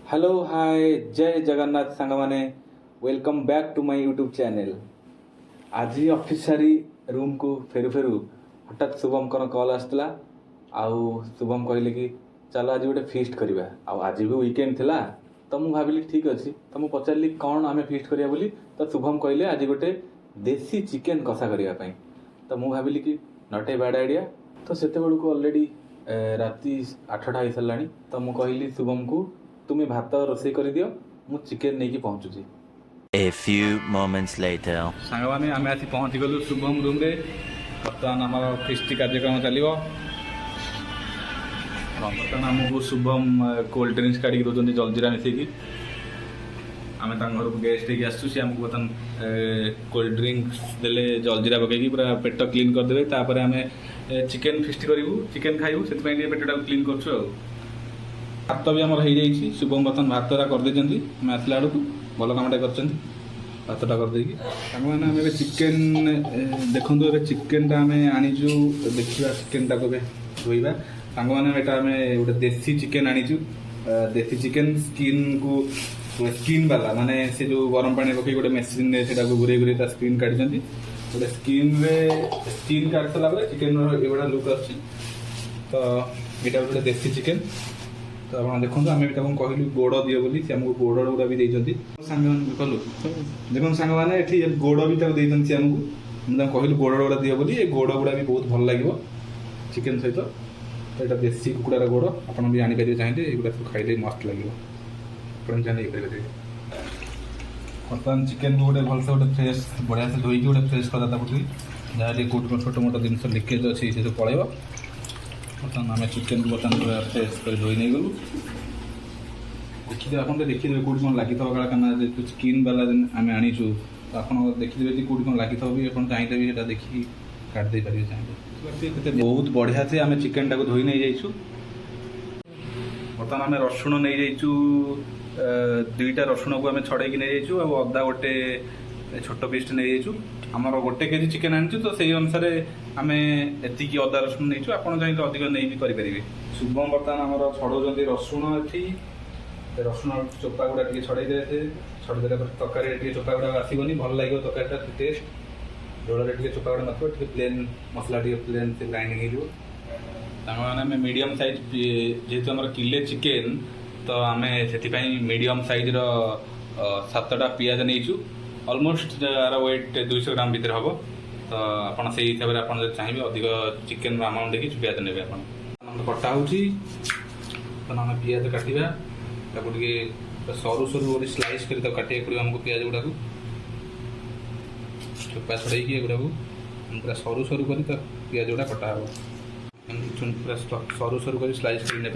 Hello hi जय जगन्नाथ सांग माने welcome back to my YouTube channel. आज ऑफिस सारी रूम को फेरु फेरु हठात शुभम कॉल आसला। आउ शुभम कहले कि चलो आज गोटे फीस्ट करवा। आज भी वीकेंड थिला तो मुझे भाविली ठीक अच्छी तो मुझे पचारि कौन आम फीस्ट करिया बोली। तो शुभम कहले आज गोटे देसी चिकेन कषा करने। तो मुझे भाविली कि नॉट ए बैड आइडिया। तो से ऑलरेडी राति 8टा हो सारा। तो मुझे कहली शुभम को तुम्हें भात रोषे कर दियो मु चिकेन नहीं कि पहुँचुची। A few moments later. सांग मैंने आम आसी पहुँची गलु शुभम रूम रे। बर्तमान आम फिस्ट कार्यक्रम चलो। बर्तमान आमको शुभम कोल्ड ड्रिंक्स काढ़ी दौरान जलजीरा मिसेकी आम घर को गेस्ट होगी आसू सी आमको बर्तमान कोल्ड ड्रिंक्स देले जलजीरा पकईकी पूरा पेट क्लीन करदे। तापर आम चिकेन फिस्ट करूँ चिकेन खाइबू से पेटा क्लीन करूँ। भात भी आमर हो जाइए। शुभम बर्तमान भातटा करदे आम आसला बेलू भल कमटा कर भातटा करदे मैंने चिकेन देखो ए चिकेनटा आम आनीचु देखा चिकेनटा को धोइबा। सांग मैंने आम गोटे देसी चिकेन आनीचु। देसी चिकेन स्किन को स्किन वाला माने से जो गरम पानी पकई गोटे मेसीन से घूरे घूरे स्किन काढ़ी गोटे स्किन काट सारा चिकेन एगुड़ा लुक आस। तो यहाँ गोटे देसी चिकेन। तो आप देखो आम भी कहलु गोड़ दियो बोली से आमको गोड़ गुड़ा भी देती सांग कलु देखो सांग मैंने ये गोड़ भी देती आमको मुझे कहलु गोड़ गुड़ा दियो बोली। ये गोड़ गुड़ा भी बहुत भल लगे चिकेन सहित। तो यहाँ देसी कुकुड़ार गोड़ आप भी आनीपारे चाहिए एगुड़ा सब खाइले मस्त लगे आप चाहिए। बर्तमान चिकेन को गोटे भलसे गोटे फ्रेश बढ़िया से धोईकी गोटे फ्रेश करदा पड़ी जहाँ कौट छोट मोट जिन लिकेज अच्छी से सब पलैब। बर्तमान आम चिकेन को बर्तमान पूरा फ्रेश कर धोई नहीं गलु। देखिए आप देखिए कौट कौन लगी था क्या स्किन वाला आम आनीचु तो आप देखिए कौट कौन लगी था भी आप चाहिए भी देखिए काटदे पारे चाहिए। बहुत बढ़िया से आम चिकेन टाक धोई नहीं जाइछु। बर्तमान आम रसुण नहीं जाइछु 2टा रसुण को आम छड़े नहीं जाइछु। अदा गोटे छोट पीस नहीं जाइछु। आमर गोटे केजी चिकेन आनीचु तो से अनुसार आम एति अदा रसुण नहीं आप चाहिए अधिक नहीं भी करेंगे। शुभम बर्तमान आम छड़ाऊँ रसुण एटी रसुण चोपा गुड़ा छड़े छड़ेदे तरकारी चोपा गुड़ा आसबनी भल लगे तरकारी टेस्ट झोल चोपा गुड़ा नथ प्लेन मसला प्लेन से ग्राइंडिंग हो मीडियम साइज जेहेतु आम किले चिकेन तो आम से मीडियम साइज 7टा पियाज नहीं ऑलमोस्ट यार वेट 200 ग्राम भितर हम। तो आप से हिसाब से आप चाहिए अधिक चिकेन अमाउंट देखिए पियाज ने कटा हो आम पियाज काटा सरू सरू गोटे स्लाइस कर काटे पड़ो आमको पियाज गुड़ा चोपा छड़ाई एगुड़ा पूरा सरू सरू कर पियाज गुड़ा कटा हो पूरा सरू सरू कर स्लाइस कर ने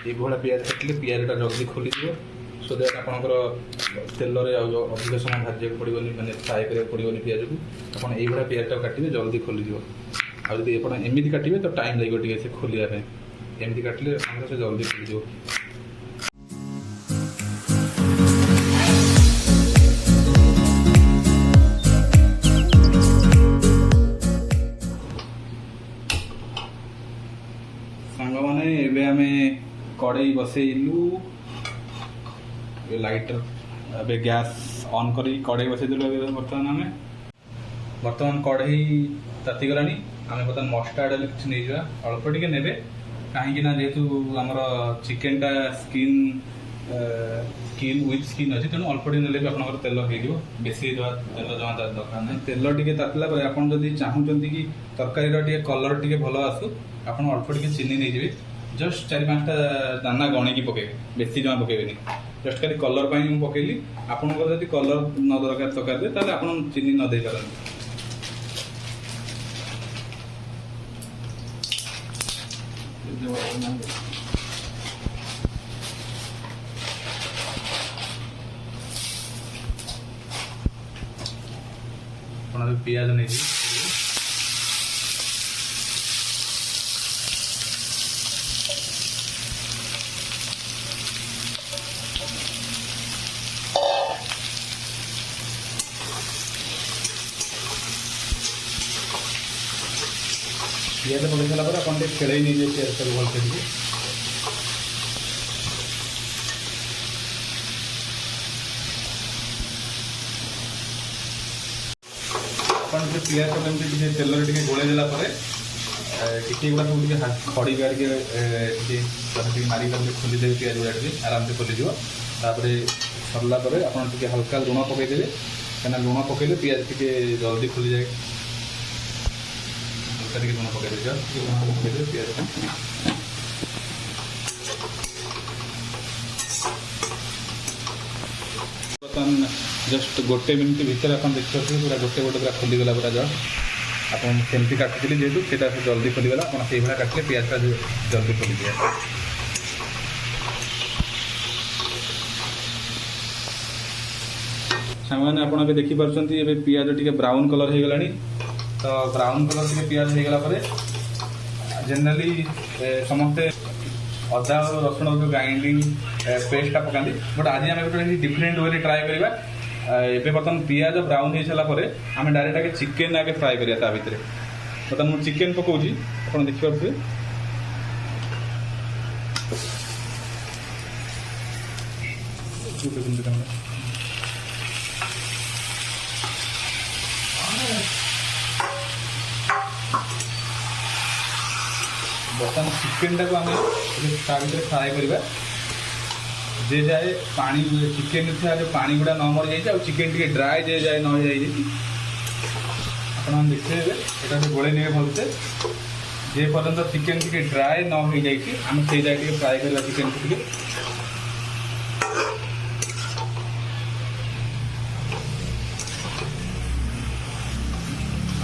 ये पियाज काटिले पियाजटा जल्दी खोली सो दैट आपंकर तेल अधिक समय भाजा पड़ोनी मैंने फ्राए करा पड़ोनी पियाज को आप ये पियाजटा काटे जल्दी खोली आदि एमती काटे तो टाइम लगे टे खोलिया एमती काटिले से जल्दी खोली। सांग मैंने एवं आम कड़े बसैलु लाइटर ए गैस ऑन करी कड़े बसईदेलु। बर्तमान कड़े ताती गला आम बर्तमान मस्टार्ड किसी नहीं जा अल्प टे ने कहीं जेहेतु आमर चिकेनटा स्किन स्किन विथ स्किन अच्छी तेणु अल्प टे ने आप तेल हो बेसी तेल जमा दरकार ना तेल टे तातिला आप चाहूँगी कि तरकारी कलर टे भल आसू आप अल्प टे चीनी नहीं जाए जस्ट 4-5टा दाना गणिकी पकेबे बेसी जमा पकेबेनी जस्ट खाली कलर पकईली आपंकर जब कलर न दरकार तरकारी ताले आप चीनी न दे पारन। पियाज नहीं पियाज पकई सारापर आप खेल नहीं जाए पियाज सब भल से ଟିକେ ପିଆଜ ଏମିତି ଟିକେ ତେଲରେ ଟିକେ ଗୋଳେଇ ଦେଲା ପରେ ଟିକେ ଏଗୁଡ଼ା ସବୁ ଟିକେ ଖଡ଼ିକା ଟିକେ ମାରିକି ଟିକେ ଖୋଲିଦେବେ ପିଆଜ ଗୁଡ଼ା ଟିକେ ଆରାମସେ ଖୋଲିଯିବ। ତାପରେ ସରିଲା ପରେ ଆପଣ ଟିକେ ହାଲକା ଲୁଣ ପକାଇଦେବେ, କାହିଁକିନା ଲୁଣ ପକାଇଲେ ପିଆଜ ଟିକେ ଜଲ୍ଦି ଖୋଲିଯାଏ। ହାଲକା ଟିକେ ଲୁଣ ପକାଇଦେବେ, ଟିକେ ଲୁଣ ପକାଇଦେବେ ପିଆଜଟା। ବର୍ତ୍ତମାନ ଜଷ୍ଟ 1 ମିନିଟ୍ ଭିତରେ ଆପଣ ଦେଖିପାରୁଥିବେ ପୁରା ଗୋଟେ ପୁରା ଖୋଲିଗଲା ପୁରା ଜଷ୍ଟ। ଆପଣ ସେମିତି କାଟିଥିଲି ଯେହେତୁ ସେଇଟା ଜଲ୍ଦି ଖୋଲିଗଲା, ଆପଣ ସେଇଭଳିଆ କାଟିଲେ ପିଆଜଟା ଜଲ୍ଦି ଖୋଲିଯିବ। ସାଙ୍ଗମାନେ ଆପଣ ଏବେ ଦେଖିପାରୁଛନ୍ତି ଏବେ ପିଆଜ ଟିକେ ବ୍ରାଉନ୍ କଲର୍ ହେଇଗଲାଣି। ତ ବ୍ରାଉନ୍ କଲର୍ ଟିକେ ପିଆଜ ହେଇଗଲା ପରେ ଜେନେରାଲି ସମସ୍ତେ ଅଦା ଆଉ ରସୁଣ ଯେଉଁ ଗ୍ରାଇଣ୍ଡିଙ୍ଗ ପେଷ୍ଟଟା ପକାନ୍ତି, ବଟ୍ ଆଜି ଆମେ ଗୋଟେ ଡିଫରେଣ୍ଟ ୱେରେ ଟ୍ରାଏ କରିବା। ଏବେ ବର୍ତ୍ତମାନ ପିଆଜ ବ୍ରାଉନ୍ ହେଇସାରିଲା ପରେ ଆମେ ଡାଇରେକ୍ଟ ଆଗେ ଚିକେନ୍ ଆଗେ ଫ୍ରାଏ କରିବା ତା ଭିତରେ। ବର୍ତ୍ତମାନ ମୁଁ ଚିକେନ୍ ପକାଉଛି, ଆପଣ ଦେଖିପାରୁଥିବେ। ବର୍ତ୍ତମାନ ଚିକେନ୍ଟାକୁ ଆମେ ତା ଭିତରେ ଫ୍ରାଏ କରିବା। ଯେ ଯାଏ ପାଣି ଚିକେନ୍ ଥିବା ଯେଉଁ ପାଣି ଗୁଡ଼ା ନ ମରିଯାଇଛି ଆଉ ଚିକେନ୍ ଟିକେ ଡ୍ରାଏ ଯେ ଯାଏ ନ ହେଇଯାଇଛି ଆପଣମାନେ ଦେଖିଦେବେ। ଏଇଟା ଟିକେ ଗୋଳେଇ ନେବେ ଭଲସେ। ଯେ ପର୍ଯ୍ୟନ୍ତ ଚିକେନ୍ ଟିକେ ଡ୍ରାଏ ନ ହେଇଯାଇଛି ଆମେ ସେଇ ଯାଏ ଟିକେ ଫ୍ରାଏ କରିବା ଚିକେନ୍କୁ ଟିକେ।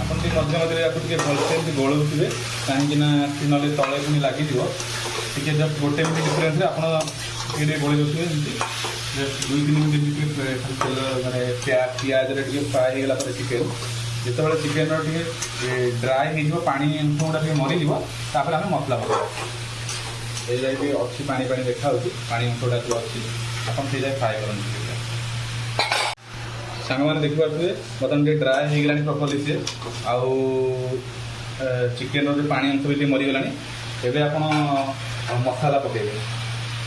ଆପଣ ଟିକେ ମଧ୍ୟ ମଧ୍ୟରେ ୟାକୁ ଟିକେ ଭଲସେ ଏମିତି ଗୋଳଉଥିବେ, କାହିଁକିନା ନହେଲେ ତଳେ ପୁଣି ଲାଗିଯିବ। ଟିକେ ଜଷ୍ଟ 1 ମିନିଟ୍ ଡିଫରେନ୍ସରେ ଆପଣ ଟିକେ ଗୋଳେଇ ଦେଉଥିବେ। ଏମିତି ଜଷ୍ଟ 2-3 ମିନିଟ୍ ଟିକେ ତେଲ ମାନେ ପିଆଜରେ ଟିକେ ଫ୍ରାଏ ହେଇଗଲା ପରେ ଚିକେନ୍, ଯେତେବେଳେ ଚିକେନ୍ର ଟିକେ ଡ୍ରାଏ ହେଇଯିବ, ପାଣି ଅଂଶ ଗୁଡ଼ା ଟିକେ ମରିଯିବ, ତାପରେ ଆମେ ମସଲା ପକାଇବା। ଏଇ ଯାଇ ଟିକେ ଅଛି ପାଣି ଦେଖାହେଉଛି, ପାଣି ଅଂଶ ଗୁଡ଼ା ଯେଉଁ ଅଛି ଆପଣ ସେଇ ଯାଇ ଫ୍ରାଏ କରନ୍ତୁ। ସାଙ୍ଗମାନେ ଦେଖିପାରୁଥିବେ ବର୍ତ୍ତମାନ ଟିକେ ଡ୍ରାଏ ହେଇଗଲାଣି ପ୍ରପରଲି ସିଏ, ଆଉ ଚିକେନ୍ର ଯେଉଁ ପାଣି ଅଂଶ ବି ଟିକେ ମରିଗଲାଣି। ଏବେ ଆପଣ ମସଲା ପକାଇବେ।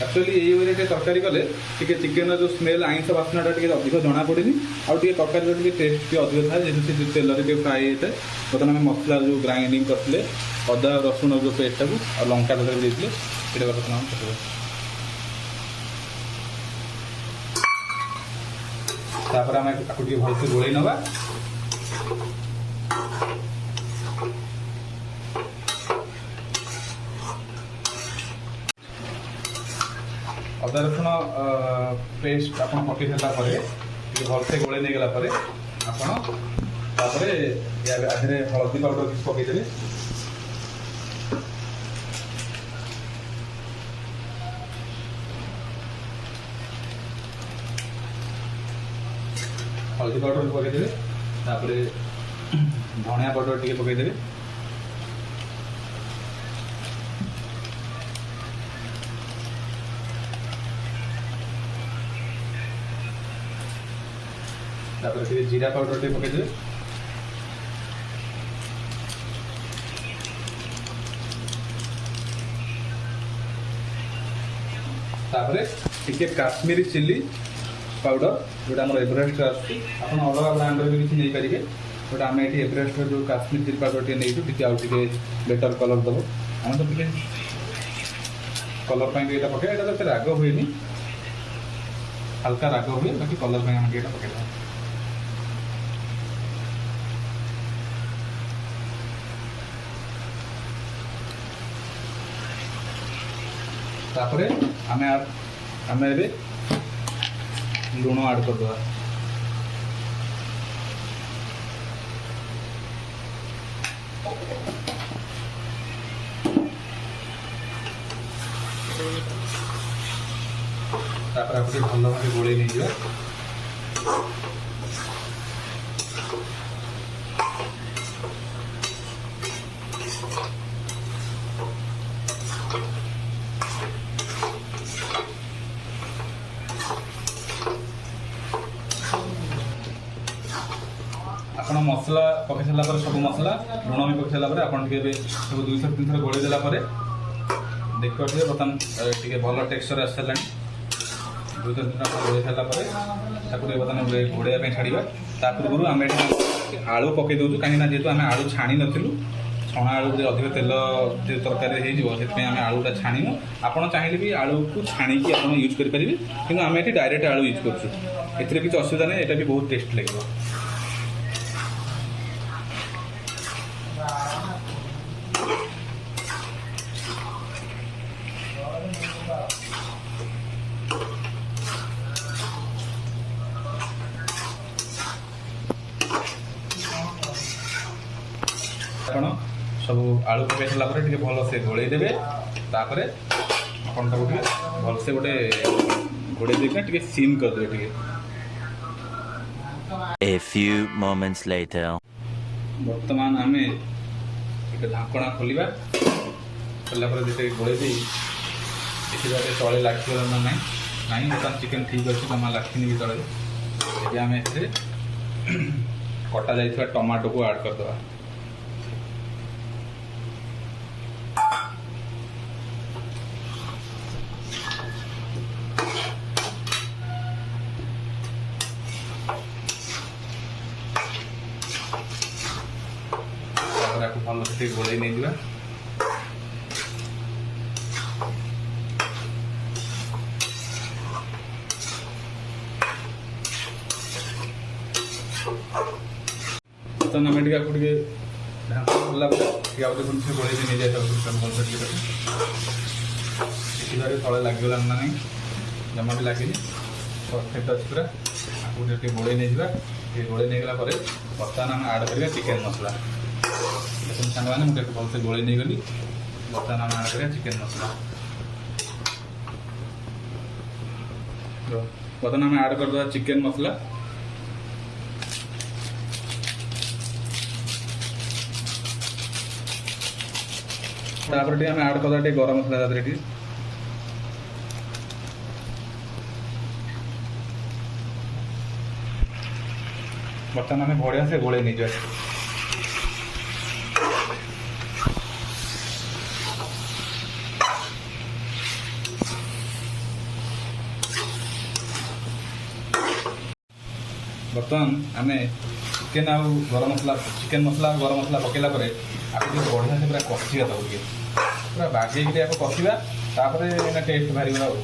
ଆକ୍ଚୁଆଲି ଏଇ ୱେରେ ଟିକେ ତରକାରୀ କଲେ ଟିକେ ଚିକେନ୍ର ଯେଉଁ ସ୍ମେଲ୍ ଆଇଁଷ ବାସ୍ନାଟା ଟିକେ ଅଧିକ ଜଣାପଡ଼େନି, ଆଉ ଟିକେ ତରକାରୀର ଟିକେ ଟେଷ୍ଟ ଟିକେ ଅଧିକ ଥାଏ, ଯେହେତୁ ସେ ତେଲରେ ଟିକେ ଫ୍ରାଏ ହେଇଥାଏ। ବର୍ତ୍ତମାନ ଆମେ ମସଲା ଯେଉଁ ଗ୍ରାଇଣ୍ଡିଙ୍ଗ କରିଥିଲେ ଅଦା ରସୁଣ ଯେଉଁ ପେଷ୍ଟଟାକୁ ଆଉ ଲଙ୍କା ତରକାରୀ ଦେଇଥିଲେ ସେଇଟା ବର୍ତ୍ତମାନ ଆମେ ପକାଇବା। ତାପରେ ଆମେ ତାକୁ ଟିକେ ଭଲସେ ଗୋଳେଇ ନେବା। ଅଦା ରସୁଣ ପେଷ୍ଟ ଆପଣ ପକାଇ ସାରିଲା ପରେ ଟିକେ ଭଲସେ ଗୋଳେଇ ନେଇଗଲା ପରେ ଆପଣ ତାପରେ ଆଧିରେ ହଳଦୀ ପାଉଡ଼ର କିଛି ପକାଇଦେବେ। हल्दी पाउडर पकईदे, तापर धनिया पाउडर टी पकईदे, तापर जीरा पाउडर टी पकईदे, तापर टिके काश्मीरी चिल्ली पाउडर जोटा आम एवरेस्ट आसुँ आप अलग ब्रांड भी किसी नहीं पारे, बट आम ये एवरेस्ट जो काश्मीर चिल्ली पाउडर टे नहीं टे बेटर कलर दब आम तो टे कलर ये पकड़ा यहाँ तो राग हुए हल्का राग हुए बाकी कलर आम ये पकड़ा। तापर आम लुण ऐड करदे, तापर आप भल भाव गोल नहीं जा आप मसला पकई सारा सब मसला लुण भी पकई सारा आप सब 200-300 थर गोल देलापर देखिए बर्तमान टे भल टेक्सचर आस सारा 200-300 गोल सारापर बर्तमान घोड़ाई छाड़ा ता पूर्व आम ଆଳୁ ପକେଇ ଦେଉଛୁ କାହିଁକିନା ଯେହେତୁ ଆମେ ଆଳୁ ଛାଣି ନଥିଲୁ, ଛଣା ଆଳୁରେ ଅଧିକ ତେଲ ତରକାରୀ ହେଇଯିବ, ସେଥିପାଇଁ ଆମେ ଆଳୁଟା ଛାଣିନୁ। ଆପଣ ଚାହିଁଲେ ବି ଆଳୁକୁ ଛାଣିକି ଆପଣ ୟୁଜ୍ କରିପାରିବେ, କିନ୍ତୁ ଆମେ ଏଠି ଡାଇରେକ୍ଟ ଆଳୁ ୟୁଜ୍ କରୁଛୁ। ଏଥିରେ କିଛି ଅସୁବିଧା ନାହିଁ, ଏଇଟା ବି ବହୁତ ଟେଷ୍ଟ ଲାଗିବ। ଆପଣ ସବୁ ଆଳୁ ପକାଇ ସାରିଲା ପରେ ଟିକେ ଭଲସେ ଗୋଳେଇ ଦେବେ। ତାପରେ ଆପଣ ତାକୁ ଟିକେ ଭଲସେ ଗୋଟେ ଘୋଡ଼େଇ ଦେଇକିନା ଟିକେ ସିମ୍ କରିଦେବେ ଟିକେ। A few moments later. ବର୍ତ୍ତମାନ ଆମେ ଟିକେ ଢାଙ୍କଣା ଖୋଲିବା। ଖୋଲିଲା ପରେ ଟିକେ ଗୋଳେଇ ଦେଇ ଦେଖିବା ତଳେ ଲାଗିଗଲା ନା ନାହିଁ। ବର୍ତ୍ତମାନ ଚିକେନ୍ ଠିକ୍ ଅଛି, ଜମା ଲାଖିନି ବି ତଳେ। ଏବେ ଆମେ ଏଥିରେ କଟା ଯାଇଥିବା ଟମାଟୋକୁ ଆଡ଼୍ କରିଦେବା। ତାକୁ ଭଲସେ ଟିକେ ଗୋଳେଇ ନେଇଯିବା। ବର୍ତ୍ତମାନ ଆମେ ଟିକେ ଆକୁ ଟିକେ ଢାଙ୍କୁଣା ଖୋଲିଲା ପରେ ଟିକେ ଆଉ ଟିକେ ଗୋଳେଇ ଦେଇ ନେଇଯାଇଥାଉ ଭଲସେ ଟିକେ। ଦେଖିବାରେ ତଳେ ଲାଗିଗଲାଣି ନା ନାହିଁ, ଜମା ବି ଲାଗିନି, ପରଫେକ୍ଟ ଅଛି ପୁରା। ଆକୁ ଟିକେ ଗୋଳେଇ ନେଇଯିବା। ଟିକେ ଗୋଳେଇ ନେଇଗଲା ପରେ ବର୍ତ୍ତମାନ ଆମେ ଆଡ଼୍ କରିବା ଚିକେନ୍ ମସଲା। ଦେଖନ୍ତୁ ସାଙ୍ଗମାନେ, ମୁଁ ଟିକେ ଭଲସେ ଗୋଳେଇ ନେଇଗଲି। ବର୍ତ୍ତମାନ ଆମେ ଆଡ଼୍ କରିବା ଚିକେନ୍ ମସଲା। ବର୍ତ୍ତମାନ ଆମେ ଆଡ଼୍ କରିଦେବା ଚିକେନ୍ ମସଲା। ତାପରେ ଟିକେ ଆମେ ଆଡ଼୍ କରିଦେବା ଟିକେ ଗରମ ମସଲା ତାଦେହରେ ଟିକେ। ବର୍ତ୍ତମାନ ଆମେ ବଢ଼ିଆ ସେ ଗୋଳେଇ ନେଇଯିବା। ବର୍ତ୍ତମାନ ଆମେ ଚିକେନ୍ ଆଉ ଗରମ ମସଲା ପକାଇଲା ପରେ ଆକୁ ଟିକେ ବଢ଼ିଆ ସେ ପୁରା କଷିବା, ତାକୁ ଟିକେ ପୁରା ବାଗେଇକି ଆକୁ କଷିବା। ତାପରେ ଏଇନା ଟେଷ୍ଟ ବାହାରିବ ଆଉ।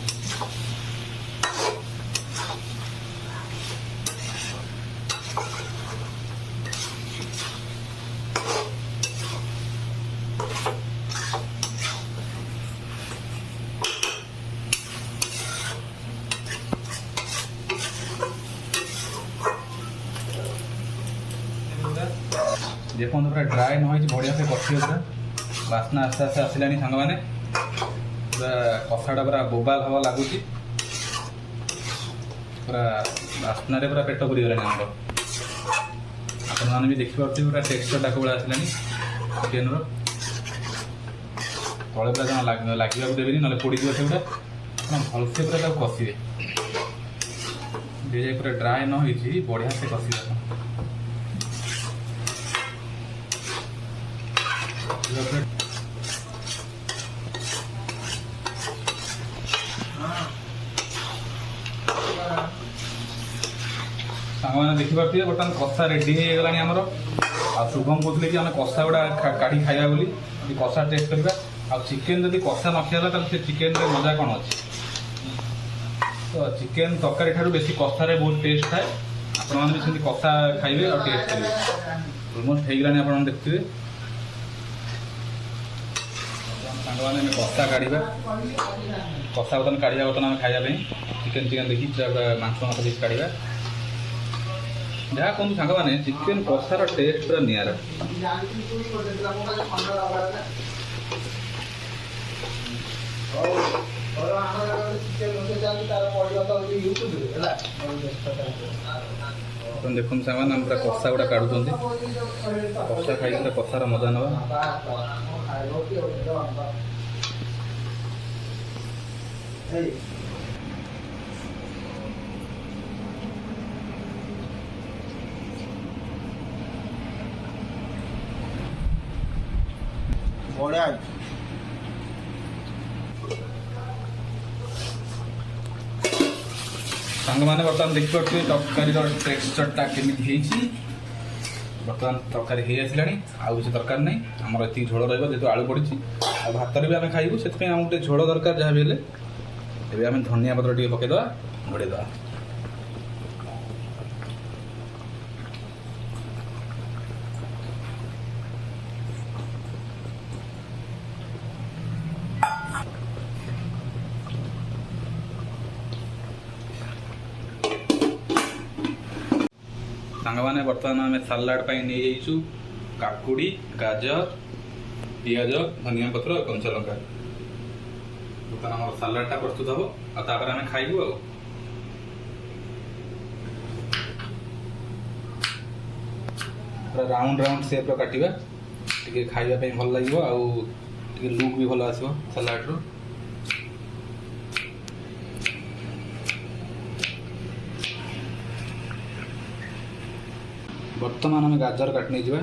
ଯେପର୍ଯ୍ୟନ୍ତ ପୁରା ଡ୍ରାଏ ନ ହେଇଛି ବଢ଼ିଆ ସେ କଷିବ। ପୁରା ବାସ୍ନା ଆସ୍ତେ ଆସ୍ତେ ଆସିଲାଣି ସାଙ୍ଗମାନେ। ପୁରା କଷାଟା ପୁରା ବୋବାଲ ହବା ଲାଗୁଛି। ପୁରା ବାସ୍ନାରେ ପୁରା ପେଟ ପୁରିଗଲାଣି ଆମର। ଆପଣମାନେ ବି ଦେଖିପାରୁଥିବେ ପୁରା ଟେକ୍ସଚରଟା କେଉଁଭଳିଆ ଆସିଲାଣି ଚିକେନ୍ର। ତଳେ ପୁରା ଜମା ଲାଗିବାକୁ ଦେବେନି, ନହେଲେ ପୋଡ଼ିଯିବ ସେଗୁଡ଼ା। ଆପଣ ଭଲସେ ପୁରା ତାକୁ କଷିବେ। ଯେ ପୁରା ଡ୍ରାଏ ନ ହେଇଛି ବଢ଼ିଆ ସେ କଷିବେ ଆପଣ। ସାଙ୍ଗମାନେ ଦେଖିପାରୁଥିବେ ବର୍ତ୍ତମାନ କଷା ରେଡି ହେଇଗଲାଣି ଆମର। ଆଉ ଶୁଭମ କହୁଥିଲେ କି ଆମେ କଷା ଗୁଡ଼ା କାଢ଼ି ଖାଇବା ବୋଲି, କଷା ଟେଷ୍ଟ କରିବା। ଆଉ ଚିକେନ୍ ଯଦି କଷା ନ ଖିଆଲା ତାହେଲେ ସେ ଚିକେନ୍ରେ ମଜା କ'ଣ ଅଛି? ତ ଚିକେନ୍ ତରକାରୀ ଠାରୁ ବେଶୀ କଷାରେ ବହୁତ ଟେଷ୍ଟ ଥାଏ। ଆପଣମାନେ ବି ସେମିତି କଷା ଖାଇବେ ଆଉ ଟେଷ୍ଟ କରିବେ। ଅଲମୋଷ୍ଟ ହେଇଗଲାଣି, ଆପଣମାନେ ଦେଖୁଥିବେ। ସାଙ୍ଗମାନେ ଆମେ କଷା କାଢ଼ିବା। କଷା ବର୍ତ୍ତମାନ କାଢ଼ିବା, ବର୍ତ୍ତମାନ ଆମେ ଖାଇବା ପାଇଁ ଚିକେନ୍ ଦେଖି ମାଂସ ଦେଖି କାଢ଼ିବା। ଯାହା କୁହନ୍ତୁ ସାଙ୍ଗମାନେ, ଚିକେନ୍ କଷାର ଟେଷ୍ଟ ପୁରା ନିଆରା। ଦେଖନ୍ତୁ ସାଙ୍ଗମାନେ, ଆମେ ପୁରା କଷା ଗୁଡ଼ା କାଢ଼ୁଛନ୍ତି। କଷା ଖାଇକି କଷାର ମଜା ନେବା। ବଢ଼ିଆ ସାଙ୍ଗମାନେ ବର୍ତ୍ତମାନ ଦେଖିପାରୁଥିବେ ତରକାରୀର ଟେକ୍ସଚରଟା କେମିତି ହେଇଛି। ବର୍ତ୍ତମାନ ତରକାରୀ ହେଇ ଆସିଲାଣି ଆଉ କିଛି ଦରକାର ନାହିଁ ଆମର ଏତିକି ଝୋଳ ରହିବ ଯେହେତୁ ଆଳୁ ପଡ଼ିଛି ଆଉ ଭାତରେ ବି ଆମେ ଖାଇବୁ ସେଥିପାଇଁ ଆମକୁ ଟିକେ ଝୋଳ ଦରକାର ଯାହା ବି ହେଲେ ଏବେ ଆମେ ଧନିଆ ପତ୍ର ଟିକେ ପକାଇଦେବା ଘୋଡ଼େଇଦେବା ସାଙ୍ଗମାନେ ବର୍ତ୍ତମାନ ଆମେ ସାଲାଡ଼ ପାଇଁ ନେଇଯାଇଛୁ କାକୁଡ଼ି ଗାଜର ପିଆଜ ଧନିଆ ପତ୍ର କଞ୍ଚା ଲଙ୍କା ବର୍ତ୍ତମାନ ଆମର ସାଲାଡ଼ଟା ପ୍ରସ୍ତୁତ ହେବ ଆଉ ତାପରେ ଆମେ ଖାଇବୁ ଆଉ ପୁରା ରାଉଣ୍ଡ ସେପ୍ର କାଟିବା ଟିକେ ଖାଇବା ପାଇଁ ଭଲ ଲାଗିବ ଆଉ ଟିକେ ଲୁକ୍ ବି ଭଲ ଆସିବ ସାଲାଡ଼ର ବର୍ତ୍ତମାନ ଆମେ ଗାଜର କାଟି ନେଇଯିବା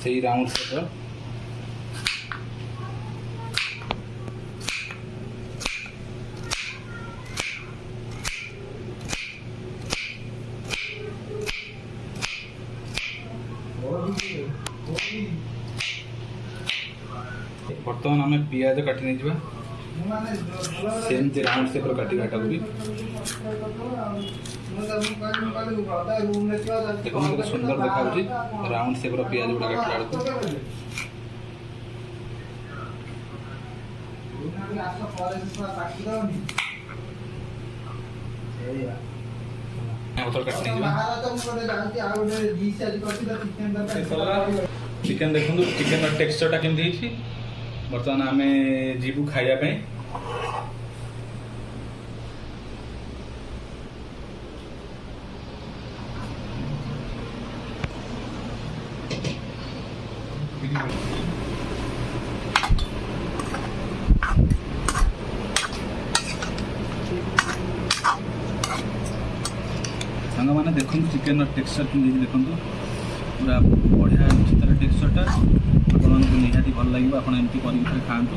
ସେଇ ରାଉଣ୍ଡ ସେପ୍ର ବର୍ତ୍ତମାନ ଆମେ ପିଆଜ କାଟି ନେଇଯିବା ସେମିତି ରାଉଣ୍ଡ ସେପ୍ର କାଟିବା ଏଟାକୁ ବି ଦେଖନ୍ତୁ କେତେ ସୁନ୍ଦର ଦେଖାଯାଉଛି ରାଉଣ୍ଡ ସେପ୍ର ପିଆଜ ଗୁଡ଼ା କାଟିଲା ବେଳକୁ ଚିକେନ ଦେଖନ୍ତୁ ଚିକେନର ଟେକ୍ସଚରଟା କେମିତି ହେଇଛି ବର୍ତ୍ତମାନ ଆମେ ଯିବୁ ଖାଇବା ପାଇଁ ସାଙ୍ଗମାନେ ଦେଖନ୍ତୁ ଚିକେନର ଟେକ୍ସଚର କେମିତି ଦେଖନ୍ତୁ ପୁରା ବଢ଼ିଆ ହେଉଛି ତାର ଟେକ୍ସଚରଟା ଆପଣମାନଙ୍କୁ ନିହାତି ଭଲ ଲାଗିବ ଆପଣ ଏମିତି କରିକି ଥରେ ଖାଆନ୍ତୁ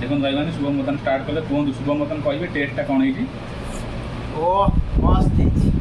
ଦେଖନ୍ତୁ ଭାଇମାନେ ଶୁଭମ ବର୍ତ୍ତମାନ ଷ୍ଟାର୍ଟ କଲେ କୁହନ୍ତୁ ଶୁଭମ ବର୍ତ୍ତମାନ କହିବେ ଟେଷ୍ଟଟା କ'ଣ ହେଇଛି ଓ ମସ୍ତ ହେଇଛି